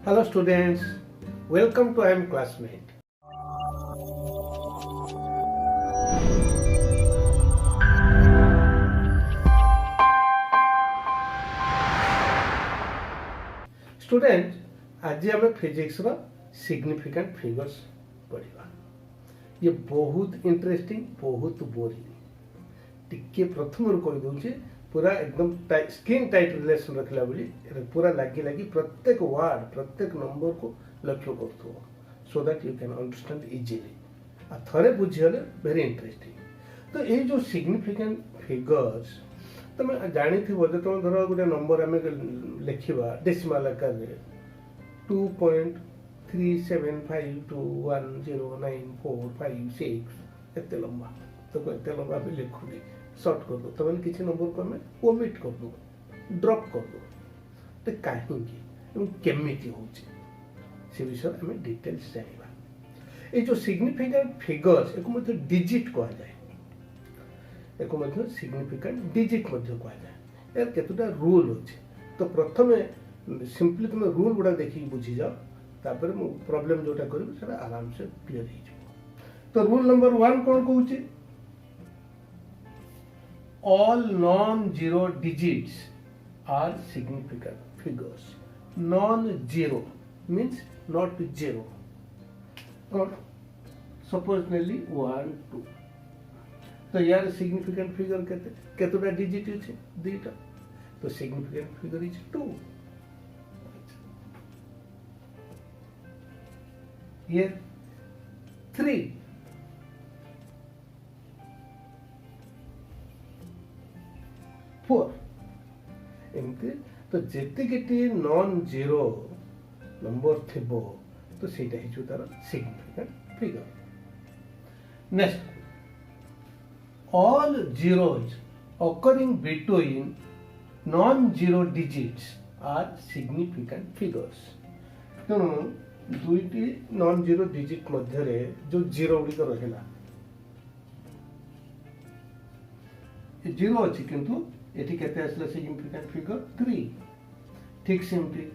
Hello students, welcome to I am classmate. Students, आज आम physics रो significant figures पढ़ा। ये बहुत इंटरेस्टिंग, बहुत बोरिंग। टिके प्रथम रू कहि दउचे पूरा एकदम स्किन टाइट रिलेशन रखला बोली पूरा लगी लगी प्रत्येक वर्ड प्रत्येक नंबर को लक्ष्य करथो so that you can understand easily आ थरे बुझियले वेरी इंटरेस्टिंग। तो ये जो सिग्निफिकेंट फिगर्स तुम जानी थी बोले तुम धर गोटे नंबर आम लिखा डेसिमाल आकार में 2.375210945 एत लंबा तो एत लंबा भी लिखुनी सर्ट कर दो तो किसी नंबर को आम ओमिट कर दो ड्रॉप कर दो तो कहीं केमिति होचे से विषय आम डिटेल्स जानिबा। ये जो सिग्निफिकेंट फिगर्स एको मध्ये डिजिट कहा जाए एको मध्ये सिग्निफिकेंट डिजिट मध्ये कहा जाए यार केतुटा रूल होचे। तो प्रथमे सिंपली तुम रूल गुड़ा देखिए बुझी जाओ तापर मु प्रॉब्लम जोटा करिब सेटा आराम से क्लियर हो जाए। तो रूल नंबर 1 कौन कहूची all non-zero digits are significant figures. Non-zero means not zero. Supposedly 1 2 तो यार significant figure केतोटा डिजिट है दुईटा तो significant figure is 2. Here 3 4 एमती तो जेतिके नॉन जीरो नंबर थिबो तो सेटा हिजु तार significant figure. Next all zeros occurring between non-zero digits are significant figures। तेणु दुईटी नॉन जीरो डिजिट मध्य जो जीरो गुड़िक रहा जीरो अच्छी किंतु एटी केते आसला सिग्निफिकेंट फिगर 3 ठीक सेमती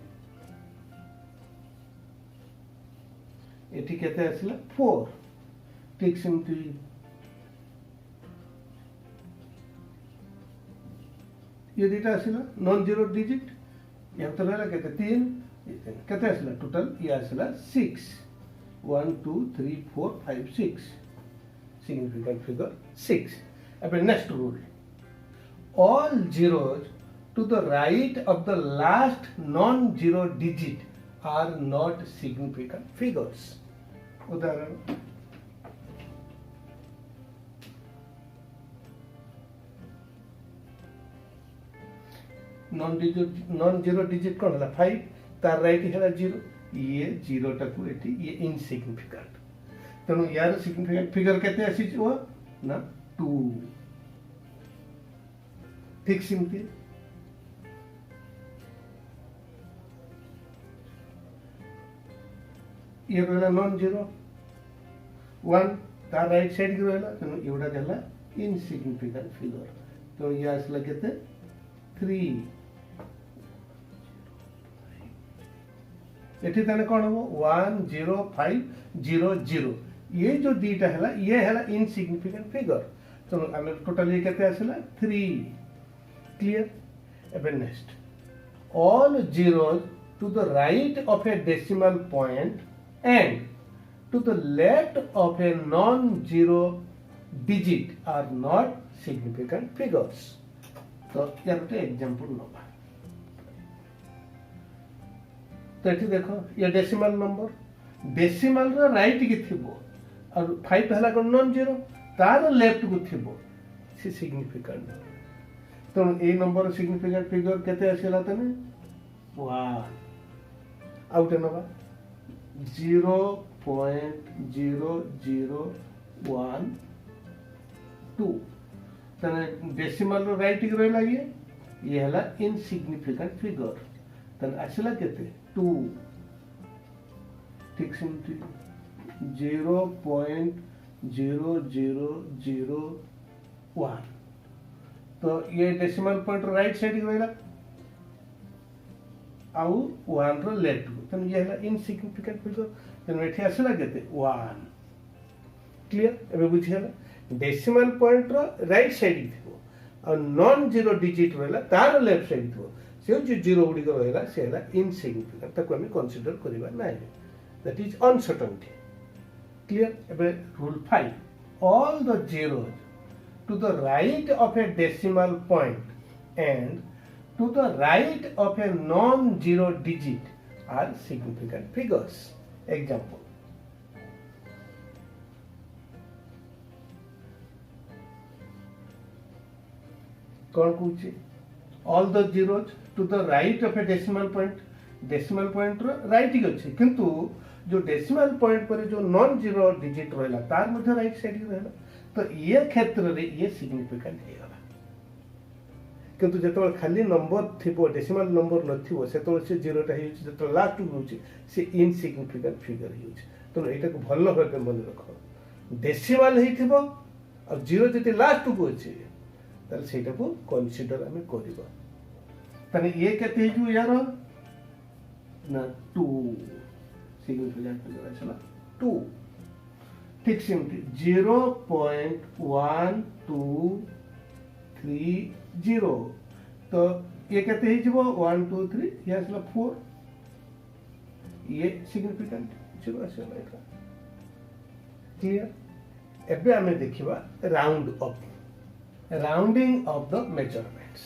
एटी केते आसला 4 ठीक सेमती ये दुटा आसला नॉन जीरो डिजिट या तो रहला केते 3 केते आसला टोटल ये आसला 6 1 2 3 4 5 6 सिग्निफिकेंट फिगर 6। अब next rule all zeros to the right of the last non-zero digit are not significant figures। उदाहरण नॉन जीरो डिजिट कौन है 5 तार राइट है 0 ये 0 टाकू एटी ये इनसिग्निफिकेंट तेणु यार सिग्निफिकेंट फिगर केते आसी ना 2 ठीक सिमती ये रहला नॉन जीरो 1 तार राइट साइड की रहला तेणु एवडा देला इनसिग्निफिकेंट फिगर तो ये आसला केते 3 एठी ताने कोन हो 1 0 5 0 0 ये जो दीटा हैला ये हैला इनसिग्निफिकेंट फिगर तो हमें टोटल ये केते आसला 3 क्लियर। एबे next all zeros to the right of a decimal point and to the left of a non-zero digit are not significant figures। तो यार गोटे एग्जांपल नबा तो ये देखो ये decimal number decimal row right की थिबो और 5 हला कोन नॉन जीरो तार लेफ्ट को थिबो से सिग्निफिकेंट तो ए नंबर सिग्निफिकेंट फिगर केते आसीला तने 1 आउट नबा 0.0012 तने डेसिमल रो राइट की रहला ये हला इनसिग्निफिकेंट फिगर तने आसीला केते 2 ठीक सेमती 0.0001 तो ये डेसिमल पॉइंट राइट साइड की रहला आउ 1 रो लेफ्ट को तेणु ये है इनसिग्निफिकेंट फिगर तेणु ये आसला के 1 क्लियर एबे बुझियला decimal point row right side थी और नॉन जीरो डिजिट रहला तार लेफ्ट साइड थी से जो जीरो गुडी को रहला से है इनसिग्निफिकेंट ताको हम कंसीडर करबा नाही दैट इज अनसर्टेनिटी क्लियर एबे rule 5 all the zeros to the right of a decimal point and to the right of a non-zero digit are significant figures. Example. कौन कौन all the zeros to the right of a decimal point right ही अच्छे किंतु जो decimal point पर जो non zero digit रहला तार मध्य right side रहला तो ये क्षेत्र रे ये सिग्निफिकेंट हे गला किंतु जेतो खाली नंबर थिबो डेसिमल नंबर नथिबो सेतो से जीरो टा हिउच जेतो लास्ट होउची से इनसिग्निफिकेंट फिगर हिउच तो एटा को भलो भाबे मन रखो डेसिमल हिथिबो और जीरो जति लास्ट को अछि ताल सेटा को कंसीडर हमें करबा तने ये केते हिजु यार ना 2 significant figure चला 2 ठीक सिंपली 0.1230 तो ये कहते ही जब 1 2 3 ये असला 4 ये सिग्निफिकेंट चलो असला एटा क्लियर एबे हमें देखिबा राउंडिंग ऑफ द मेजरमेंट्स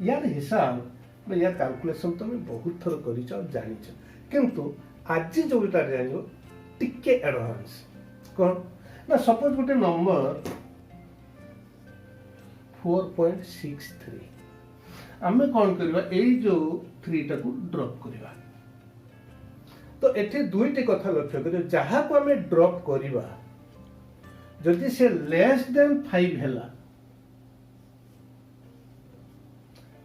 यार हिसाब में यार कैलकुलेशन तो मैं बहुत थर करी छ जानि छ किंतु आज जोटा जानियो टिके एडवांस कौन ना सपोज गोटे नंबर 4.63 आमे कौन करबा एई जो 3 टा को ड्रॉप करबा तो एथे दुईटी कथा लक्ष्य करियो जहा को हमें ड्रॉप करबा जदि से लेस देन 5 हैला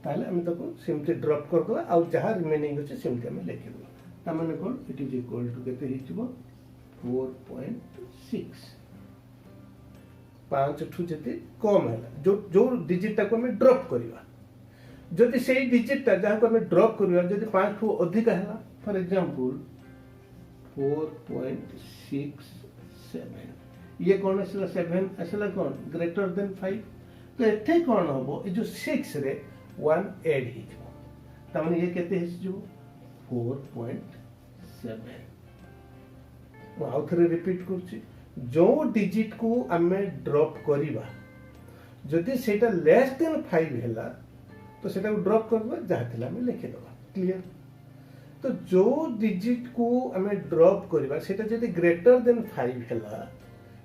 ताले हम ताको सिंपली ड्रॉप कर दो आ जहा रिमेनिंग अछि सिंपली हम लिख दो तामाने कोन इट इज इक्वल टू केते हिचबो 4.6 5 ठु जति कम हैला जो डिजिट ता को हम ड्रॉप करबा जदि सेही डिजिट ता जहा को हम ड्रॉप करबा जदि 5 ठु अधिक हैला फॉर एग्जांपल 4.67 ये कौन असला 7 असला कौन ग्रेटर देन 5 तो एथे कौन हबो ए जो 6 रे 1 ऐड हिजबो तामाने ये केते हिजबो 4.7 आउ थरे रिपीट करछि जो डिजिट को हमें ड्रॉप करिबा जदि सेटा लेस देन 5 हैला तो सेटा को ड्रॉप करबा जहा थिला हमें लिखि दबा क्लियर तो जो डिजिट को हमें ड्रॉप करिबा सेटा जदि ग्रेटर देन 5 हैला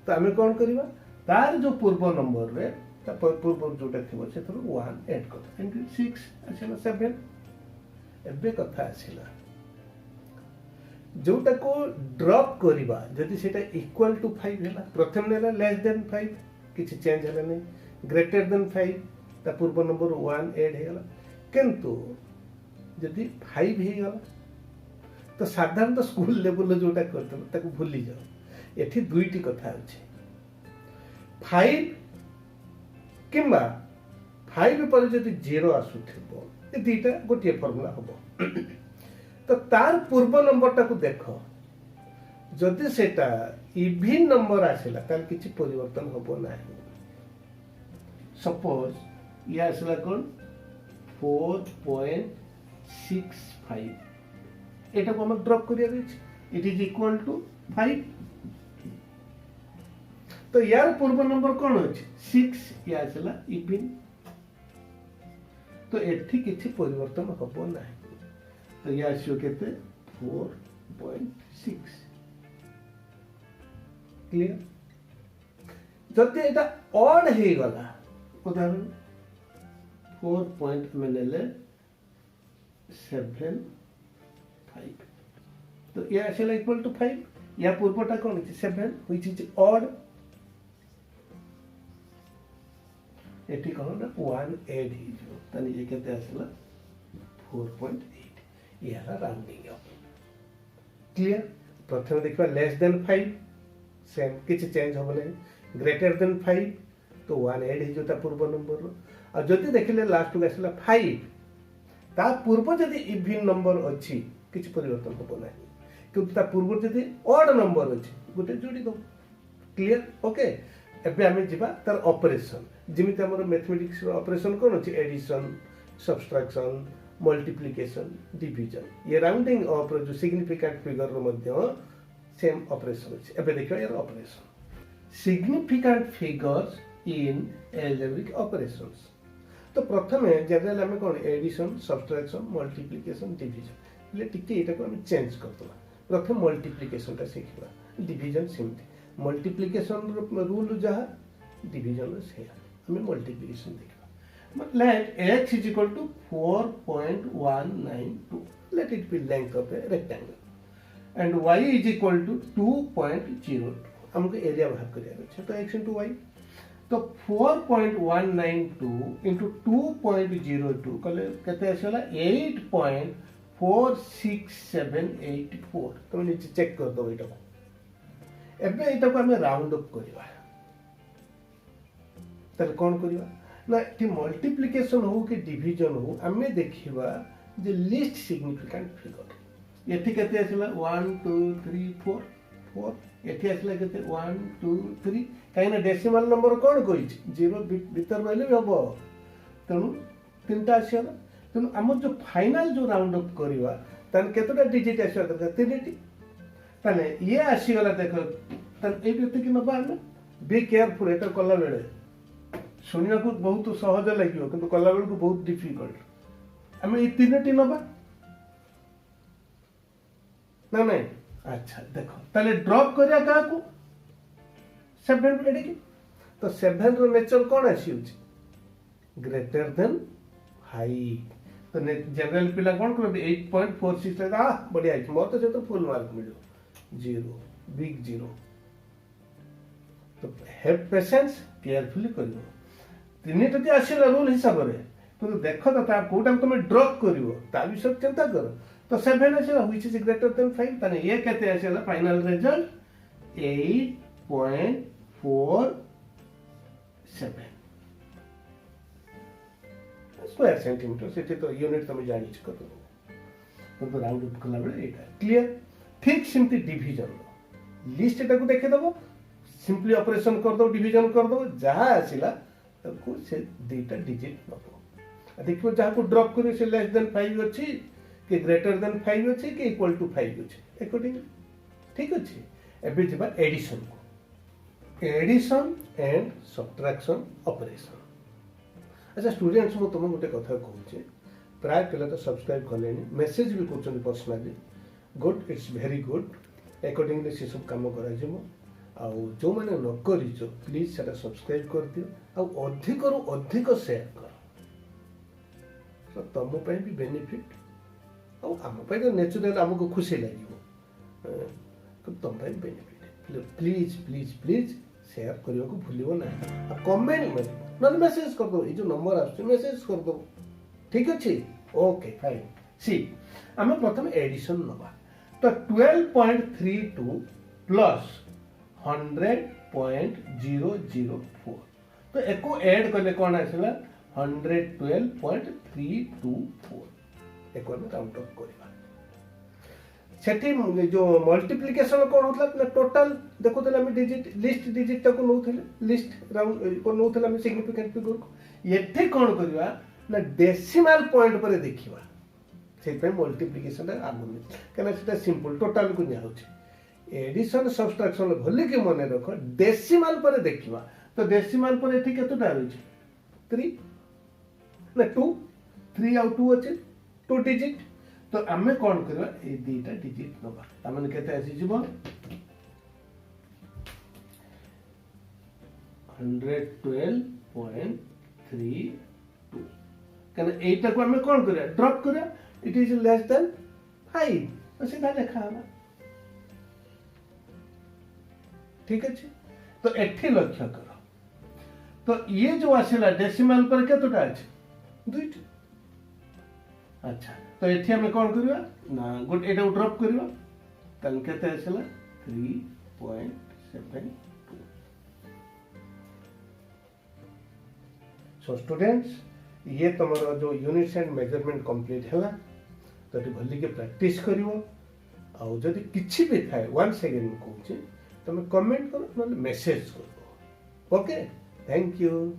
तो हमें कोन करिबा तार जो पूर्व नंबर रे ता पूर्व जोटा थिबो सेथरो 1 ऐड कर एंड 6 आछला 7 एबे कथा आछला जोटा को ड्रॉप करिबा जदि सेटा इक्वल टू 5 हैला प्रथम नेला लेस देन 5 किछि चेंज हैला नै ग्रेटर देन 5 ता पूर्व नंबर 1 ऐड हैला किंतु जदि 5 हे गला तो साधारण तो स्कूल लेवल जोटा करथल ताको भूली जाओ एठी दुईटी कथा अछि 5 किंबा 5 पर जदि 0 आसुथिबो ए दीटा गोटे फार्मूला हबो तो तार पूर्व नंबर टा को देखो जदि सेटा इवन नंबर आसिला ताल किछि परिवर्तन होबो नाही सपोज ये आसिला कोन 4.65 एटा को हम ड्रॉप करिया दैछि इट इज इक्वल टू 5 तो यार पूर्व नंबर कोन अछि 6 ये आसिला इवन तो एठी किछि परिवर्तन होबो नाही तो ये आसियो केते 4.6 क्लियर जदि एटा ऑड हे गला उदाहरण 4 पॉइंट मिलले 7 5 तो ये आसिला इक्वल टू 5 या पूर्वटा कोन अछि 7 व्हिच इज ऑड एटी कोन ना 1 ऐड ही जो तनी ये केते आसिला 4.8 ये है राउंडिंग अप क्लियर प्रथम देखा लेस देन 5 सेम किछि चेंज होबो नै ग्रेटर देन 5 तो 1 ऐड ही जोता पूर्व नंबर रो और जति देखले लास्ट को आसला 5 ता पूर्व जदि इवन नंबर अच्छी किसी परिवर्तन हम ना किंतु ता पूर्व जदि ऑड नंबर अच्छी गोटे जोड़ी दो क्लियर ओके एबे आमे जिबा तार ऑपरेशन जिमिति हमर मैथमेटिक्स ऑपरेशन कोन अछि एडिशन सब्सट्रैक्शन मल्टीप्लिकेशन डिवीजन ये राउंडिंग ऑफ जो सिग्निफिकेंट फिगर रो मध्य सेम ऑपरेशन अछि एबे देखियो यार operation significant figures in algebraic operations तो प्रथम जनरल आम कौन एडिशन सब्सट्रैक्शन मल्टीप्लिकेशन डिवीजन ले टिके एटा को हम चेंज करदबा प्रथम मल्टीप्लिकेशन ता सिखबा डिवीजन सेमती मल्टीप्लिकेशन रूल जहा डिवीजन से हमें मल्टीप्लिकेशन देखबा let x is equal to 4.192 let it be length of a rectangle and y is equal to 2.02 हमको एरिया बाहर करिया छै तो x into y तो 4.192 into 2.02 कले कते आसला 8.46784 तुम नीचे चेक कर दो एटा एबे एटा को हम राउंड अप करबा तले कोन करबा ना कि मल्टीप्लिकेशन हो कि डिवीजन हो आमे देखिबा जे लीस्ट सिग्निफिकेंट फिगर एठी कते आसला 1 2 3 4 4 एठी आसला कते 1 2 3 काइना डेसिमल नंबर कोन कोइ जीरो भीतर रहले हबो तनु तीनटा आसला तनु हम जो फाइनल जो राउंड अप करबा तन केतोटा डिजिट आसला दरकार तीनटी तने ये आसी गला देखो तन ए व्यक्ति कि नबा हम बी केयरफुल एटा कला बेले सुनिया को बहुत सहज लगे किंतु कला बेल को बहुत डिफिकल्ट आम ये तीन नवा ना नहीं अच्छा देखो ताले ड्रॉप करिया का को 7 एडे की तो 7 रो नेचर कोन आसी ग्रेटर देन 5 तो जनरल पिला कोन करबे 8.46 आ बढ़िया है मोर तो से तो फुल मार्क मिलो 0 बिग 0 तो हैव पेशेंस केयरफुली करियो तीन टी आसला रूल हिसाब से तो देख तो कौटा तुम ड्रॉप कर विषय चिंता कर तो 7 आसला व्हिच इज ग्रेटर देन 5 तने ये केते आसला फाइनल रिजल्ट 8.47 स्क्वायर सेंटीमीटर से तो यूनिट तुम जानि छ कर तो राउंड अप कला बेले एटा क्लियर ठीक सिम्पली डिवीजन लिस्ट एटा को देखे दबो सिंपली ऑपरेशन कर दो डिवीजन कर दो जहां आसिला तको से डेटा डिजिट नबो देखो जहां को ड्रॉप करे से लेस देन 5 अछि कि ग्रेटर देन 5 अछि कि इक्वल टू 5 अछि अकॉर्डिंग ठीक अछि एबे जबा एडिशन को एडिशन एंड सब्ट्रैक्शन ऑपरेशन अच्छा स्टूडेंट्स मो तुम गोटे कथा कहू छे प्राय पिला तो सब्सक्राइब करलेनी मेसेज भी करछन personally good it's very good accordingly से सब काम करा जेमो आउ जो मैंने न करिछ प्लीज सेटा सब्सक्राइब कर दियो आउ अधिक रु अधिक शेयर कर तो तुम पे भी बेनिफिट आउ हम पे तो नेचुरल हमको खुशी लागिवो तो तुम पे benefit please please please share करियो को भूलियो ना आ कमेंट में नन मेसेज कर दो ये जो नंबर आछे मेसेज कर दो ठीक अछि ओके फाइन सी हम प्रथम एडिशन नबा तो 12.32 प्लस 100.004 तो एको ऐड करले कोन आसला 112.324 एको में काउंट अप करबा सेठी जो मल्टीप्लिकेशन कोन होतला ना टोटल देखो तले हम डिजिट लिस्ट डिजिट को नोथले लिस्ट राउंड को नोथले हम सिग्निफिकेंट फिगर को एठी कोन करबा ना डेसिमल पॉइंट पर देखिबा से पे मल्टीप्लिकेशन आगु केना सेटा सिंपल टोटल को निया होची एडिशन सब्सट्रैक्शन भले के मन रख डेसिमल पर देखिबा तो डेसिमल पर एठी केतोटा होची 3 ना 2 3 आउ 2 अछि 2 डिजिट तो हमें कोन करबा ए दीटा डिजिट नबा हमन केते आसी जीवो 112.32 कने एटा को हमें कोन करया ड्रॉप करया इट इज लेस देन 5 तो सीधा लिखा हला ठीक अछि तो एठी लक्ष्य करो तो ये जो आसिला डेसिमल पर केतोटा अछि 2 अच्छा तो एठी हम कोन करबा ना गुड एटा ड्रॉप करबा तन केते आसिला 3.72 सो स्टूडेंट्स ये तुम जो यूनिट्स एंड मेजरमेंट कंप्लीट है तो भल के प्रैक्टिस कर आदि किसी भी थाए वन सेकेंड कहूँ तुम कमेंट कर ना मेसेज कर ओके थैंक यू।